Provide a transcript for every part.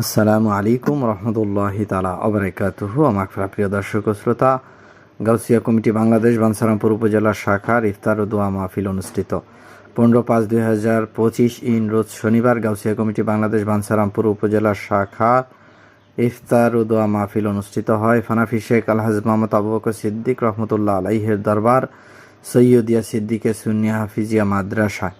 আসসালামু আলাইকুম রহমতুল্লাহি তাআলা ওয়া বারাকাতুহু। আমার প্রিয় দর্শক ও শ্রোতা, গাউসিয়া কমিটি বাংলাদেশ বাঞ্ছারামপুর উপজেলা শাখার ইফতার ও দোয়া মাহফিল অনুষ্ঠিত 15/5/2025 ইন রোজ শনিবার গাউসিয়া কমিটি বাংলাদেশ বাঞ্ছারামপুর উপজেলা শাখা ইফতার ও দোয়া মাহফিল অনুষ্ঠিত হয় ফানাফি শেখ আলহাজ মোহাম্মদ আবু বকর সিদ্দিক রহমতুল্লাহ আলাইহির দরবার সৈয়দিয়া সিদ্দিকে সুন্নিয়া হাফিজিয়া মাদ্রাসায়।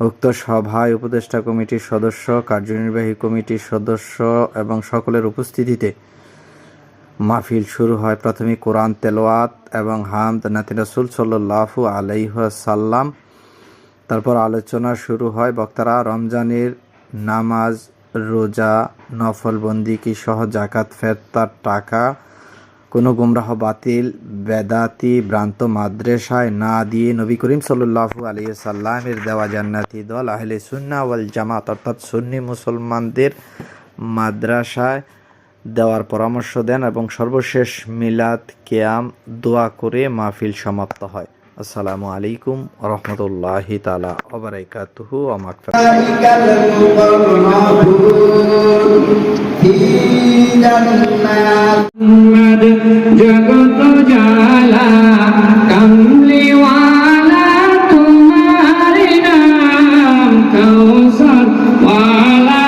উক্ত সভায় উপদেষ্টা কমিটির সদস্য, কার্যনির্বাহী কমিটির সদস্য এবং সকলের উপস্থিতিতে মাহফিল শুরু হয়। প্রথমে কোরআন তেলাওয়াত এবং হামদ নাতি রাসূল সাল্লাল্লাহু আলাইহি ওয়াসাল্লাম। তারপর আলোচনা শুরু হয়। বক্তারা রমজানের নামাজ, রোজা, নফলবন্দি কি সহ জাকাত ফেরতার টাকা কোনো গুমরাহ বাতিল বেদাতি ভ্রান্ত মাদ্রাসায় না দিয়ে নবী করিম সাল্লাল্লাহু আলাইহি সাল্লামের দেওয়া জান্নাতি দল আহলে সুন্নাহ ওয়াল জামাত অর্থাৎ সুন্নি মুসলমানদের মাদ্রাসায় দেওয়ার পরামর্শ দেন এবং সর্বশেষ মিলাদ কিয়াম দোয়া করে মাহফিল সমাপ্ত হয়। আসসালামু আলাইকুম ওয়া রাহমাতুল্লাহি তাআলা ওয়া বারাকাতুহু ওয়া জগত জালা কামলিওয়ালা তোমার নাম, কৌসর ওয়ালা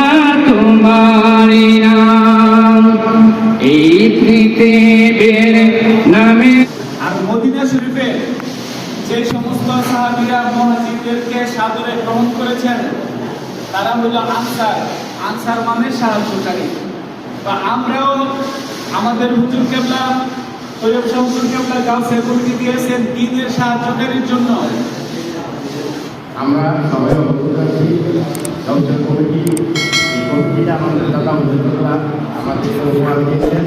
তোমার নাম, এই পৃথিবীর নামে। আর মদিনা শরীফে যে সমস্ত সাহাবীরা মুহাজিরদেরকে সাদরে গ্রহণ করেছেন তারা হলো আনসার মানে সাহায্যকারী। বা আমরাও আমাদের হুজুর কেবলা সৈয়দ শাহ হুজুর কেবলা গাউসিয়া কমিটি দিয়েছেন দ্বীনের সাহায্যকারীর জন্য। আমরা সবাই অবগত আছি গাউসিয়া কমিটি, এই কমিটিটা আমাদের দাদা হুজুররা আমাদের উপহার দিয়েছেন।